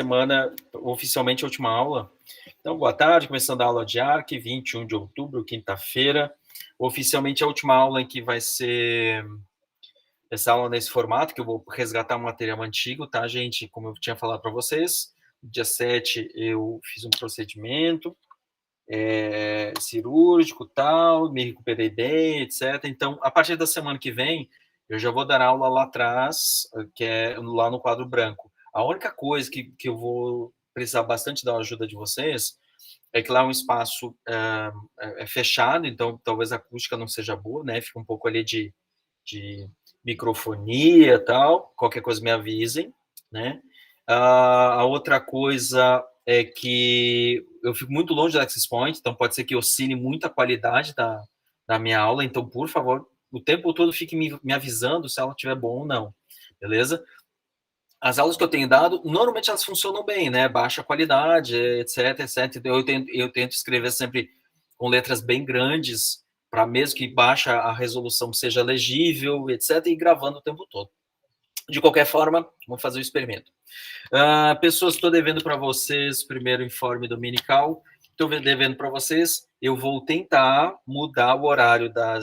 semana, oficialmente, a última aula. Então, boa tarde, começando a aula de ARC, 21 de outubro, quinta-feira. Oficialmente, a última aula em que vai ser essa aula nesse formato, que eu vou resgatar um material antigo, tá, gente? Como eu tinha falado para vocês, dia 7 eu fiz um procedimento cirúrgico, tal, me recuperei bem, etc. Então, a partir da semana que vem, eu já vou dar aula lá atrás, que é lá no quadro branco. A única coisa que eu vou precisar bastante da ajuda de vocês é que lá é um espaço fechado, então talvez a acústica não seja boa, né? Fica um pouco ali de microfonia e tal. Qualquer coisa me avisem, né? A outra coisa é que eu fico muito longe do Access Point, então pode ser que oscile muito a qualidade da minha aula, então, por favor, o tempo todo fique me avisando se a aula estiver bom ou não, beleza? As aulas que eu tenho dado, normalmente elas funcionam bem, né? Baixa qualidade, etc, etc. Então, eu tento escrever sempre com letras bem grandes, para mesmo que baixa a resolução seja legível, etc, e gravando o tempo todo. De qualquer forma, vamos fazer o experimento. Pessoas, estou devendo para vocês primeiro informe dominical. Estou devendo para vocês. Eu vou tentar mudar o horário da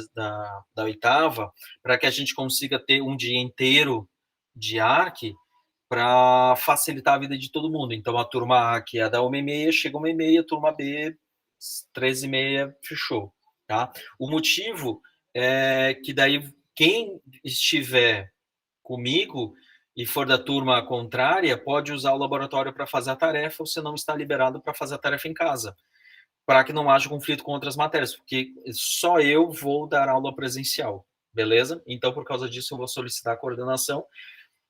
oitava para que a gente consiga ter um dia inteiro de ARC para facilitar a vida de todo mundo. Então, a turma A, que é da 1h30, chega 1h30, a turma B, 13h30, fechou. Tá? O motivo é que daí quem estiver comigo e for da turma contrária, pode usar o laboratório para fazer a tarefa, ou se não está liberado para fazer a tarefa em casa, para que não haja conflito com outras matérias, porque só eu vou dar aula presencial, beleza? Então, por causa disso, eu vou solicitar a coordenação.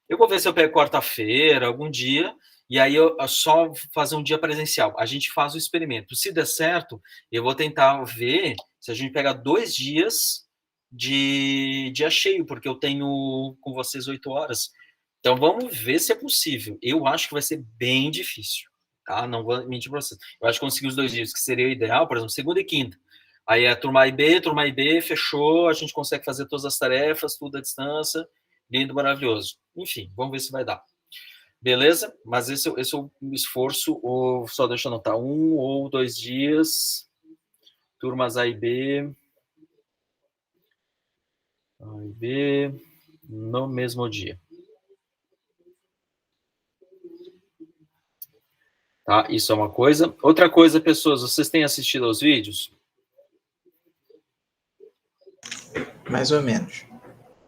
Eu vou ver se eu pego quarta-feira, algum dia, e aí eu só fazer um dia presencial. A gente faz o experimento. Se der certo, eu vou tentar ver se a gente pega 2 dias de dia cheio, porque eu tenho com vocês 8 horas. Então, vamos ver se é possível. Eu acho que vai ser bem difícil, tá? Não vou mentir para vocês. Eu acho que conseguir os 2 dias, que seria o ideal, por exemplo, segunda e quinta. Aí a turma A e B, fechou, a gente consegue fazer todas as tarefas, tudo à distância, lindo, maravilhoso. Enfim, vamos ver se vai dar. Beleza? Mas esse é o esforço, ou só deixa eu anotar, 1 ou 2 dias, turmas A e B, no mesmo dia. Tá? Isso é uma coisa. Outra coisa, pessoas, vocês têm assistido aos vídeos? Mais ou menos.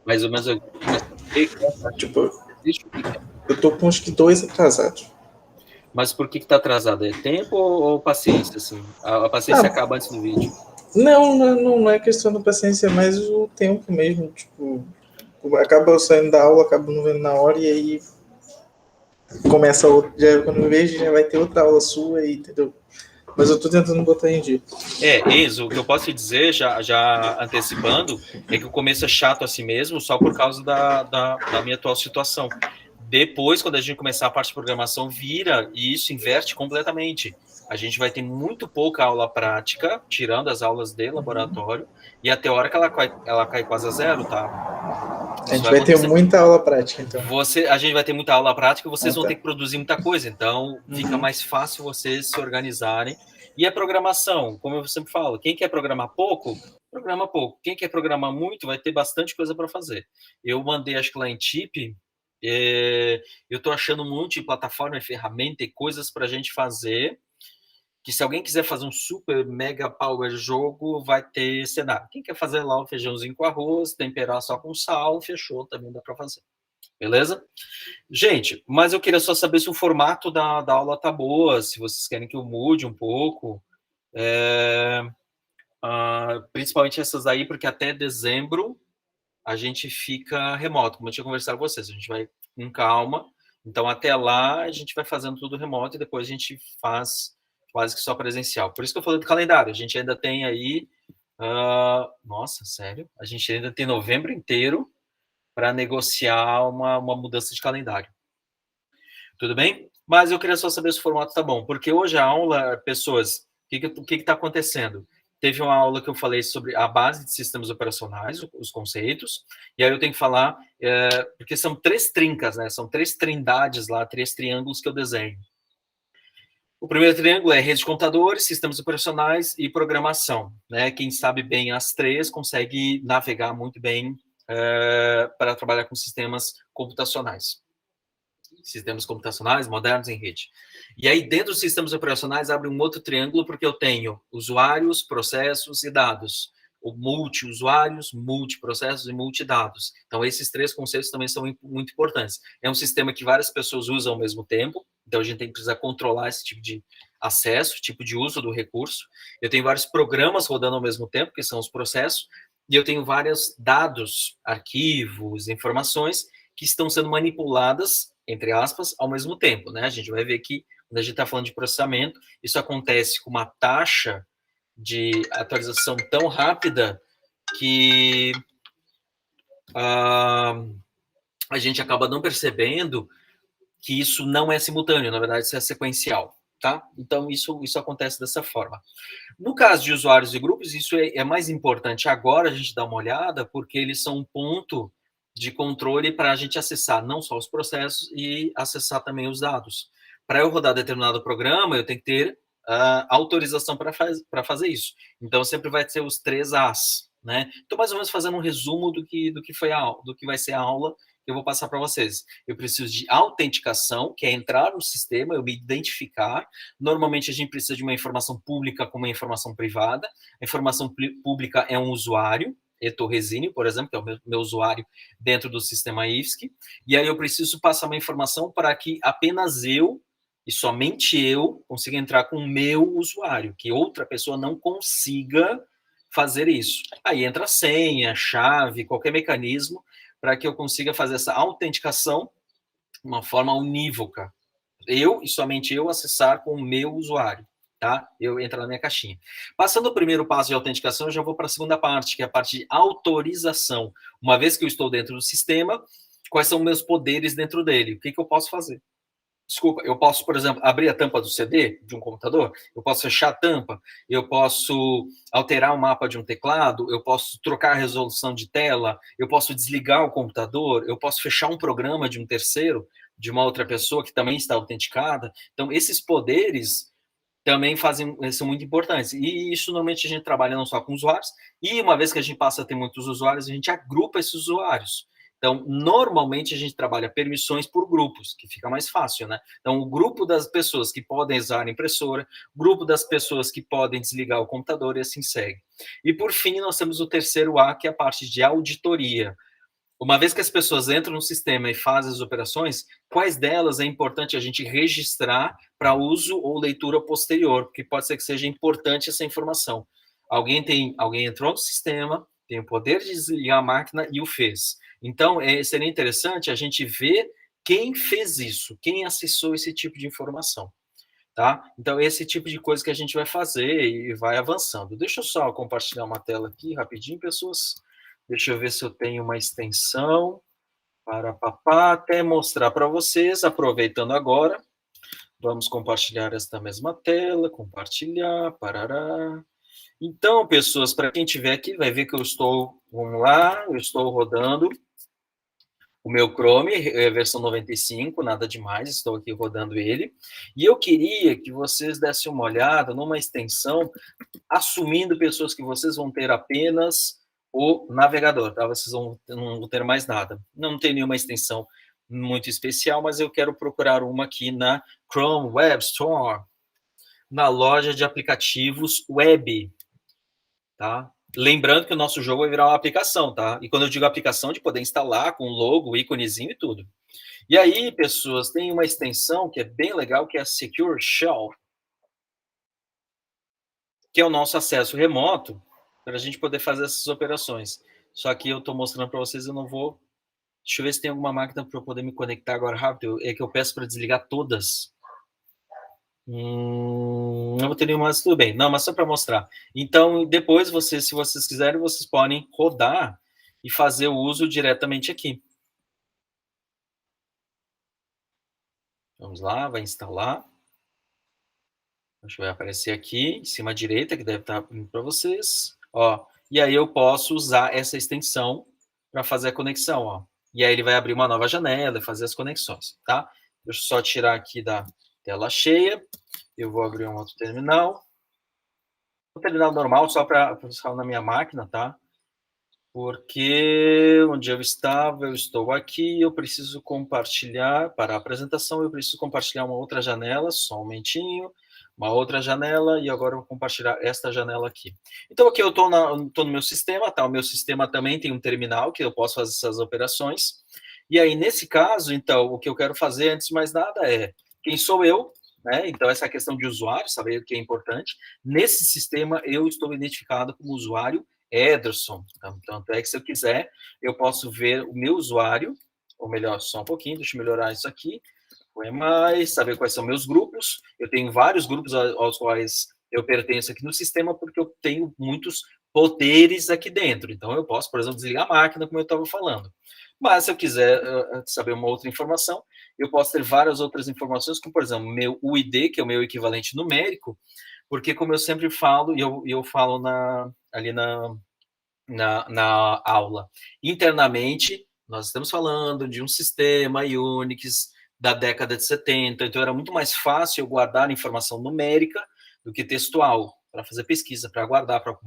Mais ou menos. Tipo, eu tô com uns que 2 atrasados. Mas por que está atrasado? É tempo ou paciência? Assim? A paciência acaba antes do vídeo? Não é questão da paciência, é mais o tempo mesmo. Tipo, acaba saindo da aula, acaba não vendo na hora, e aí começa outra. Já, quando eu vejo, já vai ter outra aula sua, aí, entendeu? Mas eu tô tentando botar em dia. Enzo, o que eu posso te dizer, já antecipando, é que o começo é chato assim mesmo, só por causa da minha atual situação. Depois, quando a gente começar a parte de programação, vira e isso inverte completamente. A gente vai ter muito pouca aula prática, tirando as aulas de laboratório, e até a hora que ela cai quase a zero, tá? A gente vai ter muita aula prática, então. A gente vai ter muita aula prática e vocês vão ter que produzir muita coisa, então fica mais fácil vocês se organizarem. E a programação, como eu sempre falo, quem quer programar pouco, programa pouco. Quem quer programar muito, vai ter bastante coisa para fazer. Eu mandei, acho que lá em TIP, eu estou achando um monte de plataforma e ferramenta e coisas para a gente fazer, que se alguém quiser fazer um super mega power jogo, vai ter cenário. Quem quer fazer lá o feijãozinho com arroz, temperar só com sal, fechou, também dá para fazer. Beleza? Gente, mas eu queria só saber se o formato da aula tá boa, se vocês querem que eu mude um pouco. Principalmente essas aí, porque até dezembro a gente fica remoto, como eu tinha conversado com vocês. A gente vai com calma. Então, até lá, a gente vai fazendo tudo remoto e depois a gente faz quase que só presencial. Por isso que eu falei do calendário. A gente ainda tem aí... nossa, sério? A gente ainda tem novembro inteiro para negociar uma mudança de calendário. Tudo bem? Mas eu queria só saber se o formato tá bom, porque hoje a aula, pessoas, o que está acontecendo? Teve uma aula que eu falei sobre a base de sistemas operacionais, os conceitos, e aí eu tenho que falar, porque são 3 trincas, né? São 3 trindades lá, 3 triângulos que eu desenho. O primeiro triângulo é rede de computadores, sistemas operacionais e programação. Né? Quem sabe bem as três consegue navegar muito bem para trabalhar com sistemas computacionais. Sistemas computacionais modernos em rede. E aí, dentro dos sistemas operacionais, abre um outro triângulo, porque eu tenho usuários, processos e dados. O multi-usuários, multiprocessos e multidados. Então, esses três conceitos também são muito importantes. É um sistema que várias pessoas usam ao mesmo tempo, então a gente tem que precisar controlar esse tipo de acesso, tipo de uso do recurso. Eu tenho vários programas rodando ao mesmo tempo, que são os processos, e eu tenho vários dados, arquivos, informações que estão sendo manipuladas, entre aspas, ao mesmo tempo. Né? A gente vai ver que, quando a gente está falando de processamento, isso acontece com uma taxa de atualização tão rápida que a gente acaba não percebendo que isso não é simultâneo, na verdade, isso é sequencial. Tá? Então, isso acontece dessa forma. No caso de usuários e grupos, isso é mais importante agora a gente dar uma olhada, porque eles são um ponto de controle para a gente acessar não só os processos e acessar também os dados. Para eu rodar determinado programa, eu tenho que ter autorização para fazer isso. Então, sempre vai ser os 3 As. Né? Estou mais ou menos fazendo um resumo do que vai ser a aula que eu vou passar para vocês. Eu preciso de autenticação, que é entrar no sistema, eu me identificar. Normalmente, a gente precisa de uma informação pública como uma informação privada. A informação pública é um usuário, Etorresine, por exemplo, que é o meu usuário dentro do sistema IFSC. E aí eu preciso passar uma informação para que apenas eu e somente eu consiga entrar com o meu usuário, que outra pessoa não consiga fazer isso. Aí entra a senha, chave, qualquer mecanismo para que eu consiga fazer essa autenticação de uma forma unívoca. Eu e somente eu acessar com o meu usuário. Tá? Eu entro na minha caixinha. Passando o primeiro passo de autenticação, eu já vou para a segunda parte, que é a parte de autorização. Uma vez que eu estou dentro do sistema, quais são meus poderes dentro dele? O que eu posso fazer? Desculpa, eu posso, por exemplo, abrir a tampa do CD de um computador, eu posso fechar a tampa, eu posso alterar o mapa de um teclado, eu posso trocar a resolução de tela, eu posso desligar o computador, eu posso fechar um programa de um terceiro, de uma outra pessoa que também está autenticada. Então, esses poderes também são muito importantes. E isso, normalmente, a gente trabalha não só com usuários, e uma vez que a gente passa a ter muitos usuários, a gente agrupa esses usuários. Então, normalmente, a gente trabalha permissões por grupos, que fica mais fácil, né? Então, o grupo das pessoas que podem usar a impressora, grupo das pessoas que podem desligar o computador, e assim segue. E, por fim, nós temos o terceiro A, que é a parte de auditoria. Uma vez que as pessoas entram no sistema e fazem as operações, quais delas é importante a gente registrar para uso ou leitura posterior, porque pode ser que seja importante essa informação. Alguém entrou no sistema, tem o poder de desligar a máquina e o fez. Então, seria interessante a gente ver quem fez isso, quem acessou esse tipo de informação. Tá? Então, esse tipo de coisa que a gente vai fazer e vai avançando. Deixa eu só compartilhar uma tela aqui rapidinho, pessoas. Deixa eu ver se eu tenho uma extensão para papá, até mostrar para vocês, aproveitando agora. Vamos compartilhar esta mesma tela, compartilhar, parará. Então, pessoas, para quem estiver aqui, vai ver que vamos lá, eu estou rodando o meu Chrome, versão 95, nada demais, estou aqui rodando ele. E eu queria que vocês dessem uma olhada numa extensão, assumindo, pessoas, que vocês vão ter apenas o navegador, tá? Vocês não vão ter mais nada. Não tem nenhuma extensão muito especial, mas eu quero procurar uma aqui na Chrome Web Store, na loja de aplicativos web, tá? Lembrando que o nosso jogo vai virar uma aplicação, tá? E quando eu digo aplicação, de poder instalar com logo, íconezinho e tudo. E aí, pessoas, tem uma extensão que é bem legal, que é a Secure Shell, que é o nosso acesso remoto para a gente poder fazer essas operações. Só que eu estou mostrando para vocês, eu não vou... Deixa eu ver se tem alguma máquina para eu poder me conectar agora rápido. É que eu peço para desligar todas. Não vou ter nenhuma, mas tudo bem. Não, mas só para mostrar. Então, depois, se vocês quiserem, vocês podem rodar e fazer o uso diretamente aqui. Vamos lá, vai instalar. Acho que vai aparecer aqui, em cima à direita, que deve estar para vocês. Ó, e aí eu posso usar essa extensão para fazer a conexão. Ó. E aí ele vai abrir uma nova janela e fazer as conexões. Tá? Deixa eu só tirar aqui da Tela cheia, eu vou abrir um outro terminal. Um terminal normal, só para ficar na minha máquina, tá? Porque onde eu estava, eu estou aqui, eu preciso compartilhar, para a apresentação, eu preciso compartilhar uma outra janela, só um momentinho, uma outra janela, e agora eu vou compartilhar esta janela aqui. Então, aqui eu estou no meu sistema, tá? O meu sistema também tem um terminal, que eu posso fazer essas operações, e aí, nesse caso, então, o que eu quero fazer, antes de mais nada, é quem sou eu, né? Então, essa questão de usuário, saber o que é importante. Nesse sistema, eu estou identificado como usuário Ederson. Então, tanto é que, se eu quiser, eu posso ver o meu usuário, ou melhor, só um pouquinho, deixa eu melhorar isso aqui. Foi mais, saber quais são meus grupos. Eu tenho vários grupos aos quais eu pertenço aqui no sistema, porque eu tenho muitos poderes aqui dentro. Então, eu posso, por exemplo, desligar a máquina, como eu estava falando. Mas, se eu quiser saber uma outra informação, eu posso ter várias outras informações, como, por exemplo, meu UID, que é o meu equivalente numérico, porque, como eu sempre falo, e eu falo ali na aula, internamente, nós estamos falando de um sistema Unix da década de 70, então era muito mais fácil eu guardar informação numérica do que textual, para fazer pesquisa, para guardar, para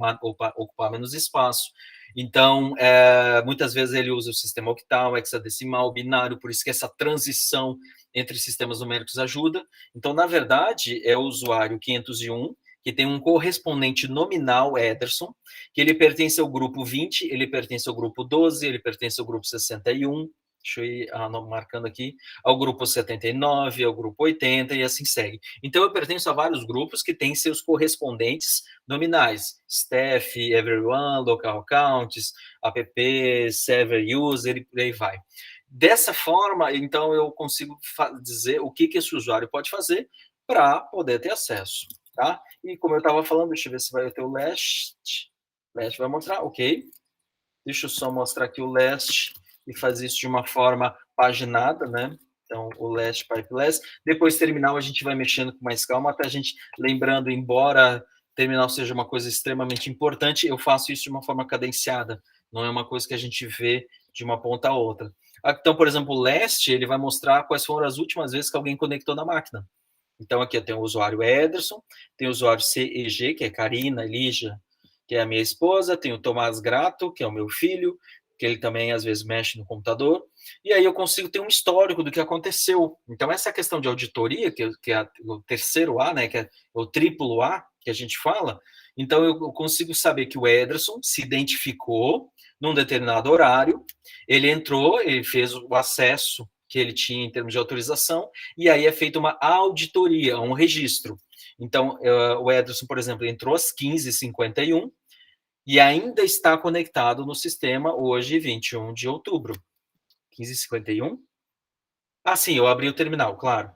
ocupar menos espaço. Então, muitas vezes ele usa o sistema octal, hexadecimal, binário, por isso que essa transição entre sistemas numéricos ajuda. Então, na verdade, é o usuário 501, que tem um correspondente nominal, Ederson, que ele pertence ao grupo 20, ele pertence ao grupo 12, ele pertence ao grupo 61, deixa eu ir marcando aqui, ao grupo 79, ao grupo 80 e assim segue. Então, eu pertenço a vários grupos que têm seus correspondentes nominais, staff, everyone, local accounts, app, server user e por aí vai. Dessa forma, então, eu consigo dizer o que esse usuário pode fazer para poder ter acesso. Tá? E como eu estava falando, deixa eu ver se vai ter o last. Last vai mostrar, ok. Deixa eu só mostrar aqui o last e fazer isso de uma forma paginada, né? Então, o last, pipe last. Depois, terminal, a gente vai mexendo com mais calma, até a gente, lembrando, embora terminal seja uma coisa extremamente importante, eu faço isso de uma forma cadenciada, não é uma coisa que a gente vê de uma ponta a outra. Então, por exemplo, o last, ele vai mostrar quais foram as últimas vezes que alguém conectou na máquina. Então, aqui eu tenho o usuário Ederson, tem o usuário CEG, que é Karina Lígia, que é a minha esposa, tem o Tomás Grato, que é o meu filho, que ele também às vezes mexe no computador, e aí eu consigo ter um histórico do que aconteceu. Então, essa questão de auditoria, que é o terceiro A, né, que é o triplo A, que a gente fala, então eu consigo saber que o Ederson se identificou num determinado horário, ele entrou, ele fez o acesso que ele tinha em termos de autorização, e aí é feita uma auditoria, um registro. Então, o Ederson, por exemplo, entrou às 15h51 e ainda está conectado no sistema hoje, 21 de outubro. 15h51? Ah, sim, eu abri o terminal, claro.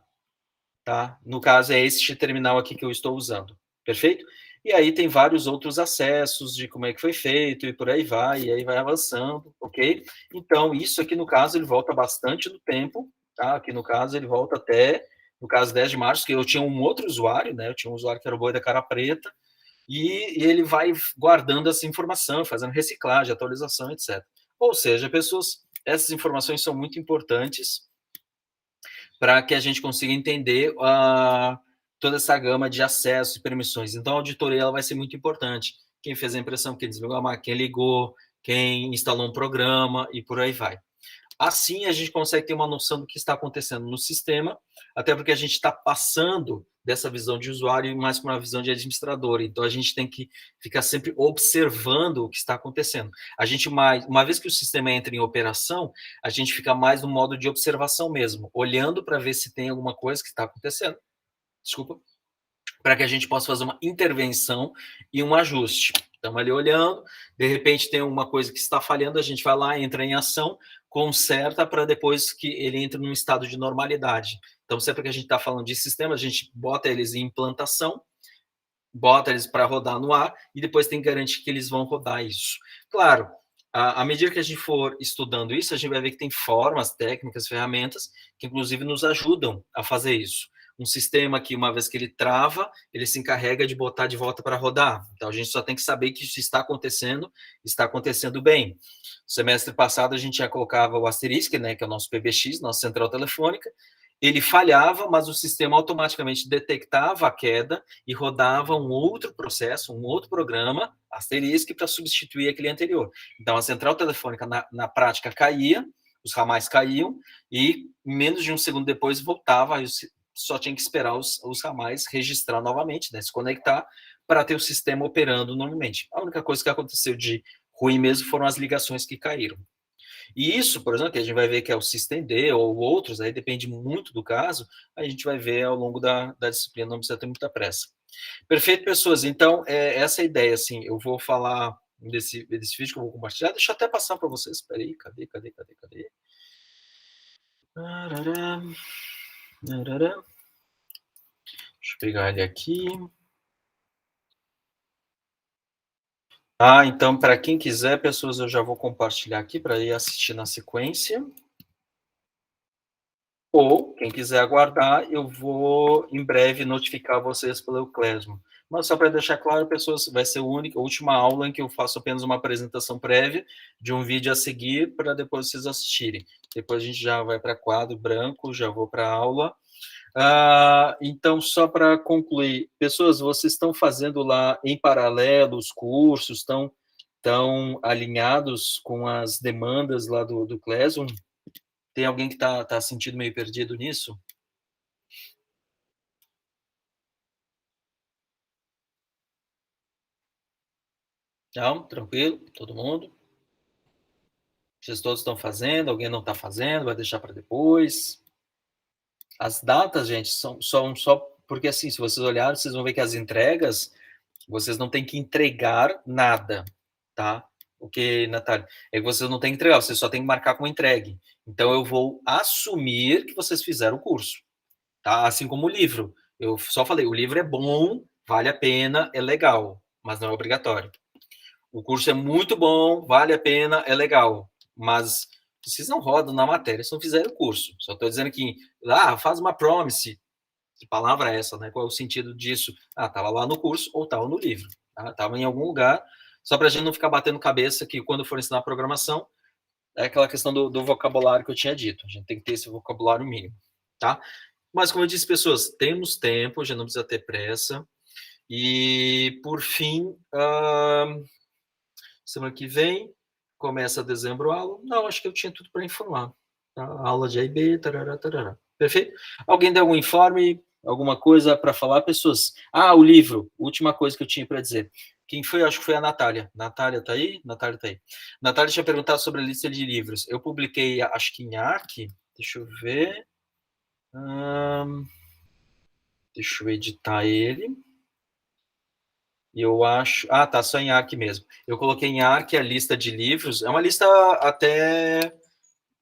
Tá? No caso, é este terminal aqui que eu estou usando. Perfeito? E aí tem vários outros acessos de como é que foi feito e por aí vai, e aí vai avançando, ok? Então, isso aqui, no caso, ele volta bastante no tempo, tá? Aqui, no caso, ele volta até, no caso, 10 de março, que eu tinha um outro usuário, né? Eu tinha um usuário que era o Boi da Cara Preta, e ele vai guardando essa informação, fazendo reciclagem, atualização, etc. Ou seja, pessoas, essas informações são muito importantes para que a gente consiga entender toda essa gama de acesso e permissões. Então, a auditoria ela vai ser muito importante. Quem fez a impressão, quem desligou a máquina, quem ligou, quem instalou um programa e por aí vai. Assim, a gente consegue ter uma noção do que está acontecendo no sistema, até porque a gente está passando dessa visão de usuário mais para uma visão de administrador. Então, a gente tem que ficar sempre observando o que está acontecendo. A gente, uma vez que o sistema entra em operação, a gente fica mais no modo de observação mesmo, olhando para ver se tem alguma coisa que está acontecendo. Desculpa. Para que a gente possa fazer uma intervenção e um ajuste. Estamos ali olhando, de repente tem uma coisa que está falhando, a gente vai lá, entra em ação, conserta para depois que ele entre num estado de normalidade. Então, sempre que a gente está falando de sistema, a gente bota eles em implantação, bota eles para rodar no ar e depois tem que garantir que eles vão rodar isso. Claro, à medida que a gente for estudando isso, a gente vai ver que tem formas, técnicas, ferramentas que, inclusive, nos ajudam a fazer isso. Um sistema que, uma vez que ele trava, ele se encarrega de botar de volta para rodar. Então, a gente só tem que saber que isso está acontecendo bem. No semestre passado, a gente já colocava o asterisco, né, que é o nosso PBX, nossa central telefônica, ele falhava, mas o sistema automaticamente detectava a queda e rodava um outro processo, um outro programa, asterisco, para substituir aquele anterior. Então, a central telefônica, na prática, caía, os ramais caíam, e menos de um segundo depois voltava, aí só tinha que esperar os ramais registrar novamente, né, se conectar, para ter o sistema operando normalmente. A única coisa que aconteceu de ruim mesmo foram as ligações que caíram. E isso, por exemplo, que a gente vai ver que é o System D ou outros, aí depende muito do caso, a gente vai ver ao longo da disciplina, não precisa ter muita pressa. Perfeito, pessoas. Então, essa é a ideia, assim, eu vou falar desse vídeo que eu vou compartilhar, deixa eu até passar para vocês, espera aí, cadê? Arará, arará. Deixa eu pegar ele aqui. Então, para quem quiser, pessoas, eu já vou compartilhar aqui para ir assistir na sequência. Ou, quem quiser aguardar, eu vou em breve notificar vocês pelo Classroom. Mas só para deixar claro, pessoas, vai ser a última aula em que eu faço apenas uma apresentação prévia de um vídeo a seguir para depois vocês assistirem. Depois a gente já vai para quadro branco, já vou para a aula. Então, só para concluir, pessoas, vocês estão fazendo lá em paralelo os cursos, estão alinhados com as demandas lá do Classroom? Tem alguém que está sentindo meio perdido nisso? Não? Tranquilo? Todo mundo? Vocês todos estão fazendo? Alguém não está fazendo? Vai deixar para depois? As datas, gente, são só... Porque, assim, se vocês olharem, vocês vão ver que as entregas, vocês não têm que entregar nada, tá? O que, Natália? É que vocês não têm que entregar, vocês só têm que marcar como entregue. Então, eu vou assumir que vocês fizeram o curso, tá? Assim como o livro. Eu só falei, o livro é bom, vale a pena, é legal, mas não é obrigatório. O curso é muito bom, vale a pena, é legal, mas vocês não rodam na matéria se não fizerem o curso. Só estou dizendo que, faz uma promise. Que palavra é essa, né? Qual é o sentido disso? Estava lá no curso ou estava no livro. Estava em algum lugar, só para a gente não ficar batendo cabeça que quando for ensinar programação, é aquela questão do vocabulário que eu tinha dito. A gente tem que ter esse vocabulário mínimo, tá? Mas, como eu disse, pessoas, temos tempo, já não precisa ter pressa. E, por fim, semana que vem, começa dezembro a aula. Não, acho que eu tinha tudo para informar. Tá? Aula de AIB, tarará, tarará. Perfeito? Alguém tem algum informe, alguma coisa para falar, pessoas? O livro, última coisa que eu tinha para dizer. Quem foi? Acho que foi a Natália. Natália tá aí? Natália tá aí. Natália tinha perguntado sobre a lista de livros. Eu publiquei, acho que em Arc, deixa eu ver. Deixa eu editar ele. E eu acho... tá, só em Arc mesmo. Eu coloquei em Arc a lista de livros. É uma lista até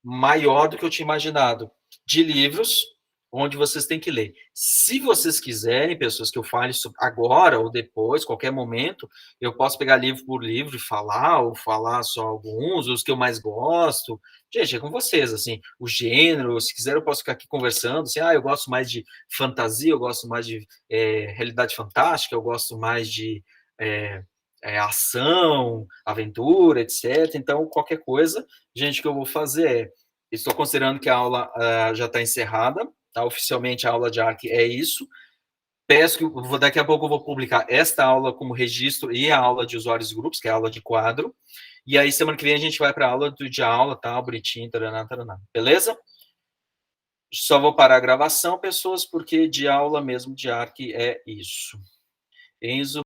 maior do que eu tinha imaginado. De livros onde vocês têm que ler. Se vocês quiserem, pessoas, que eu fale agora ou depois, qualquer momento, eu posso pegar livro por livro e falar, ou falar só alguns, os que eu mais gosto. Gente, é com vocês, assim, o gênero, se quiser eu posso ficar aqui conversando, assim, eu gosto mais de fantasia, eu gosto mais de realidade fantástica, eu gosto mais de ação, aventura, etc. Então, qualquer coisa, gente, o que eu vou fazer é, estou considerando que a aula já está encerrada, tá? Oficialmente a aula de Arc é isso. Peço que daqui a pouco eu vou publicar esta aula como registro e a aula de usuários e grupos, que é a aula de quadro. E aí, semana que vem, a gente vai para a aula de aula, tá? Bonitinho, taraná, taraná. Beleza? Só vou parar a gravação, pessoas, porque de aula mesmo de Arc é isso. Enzo.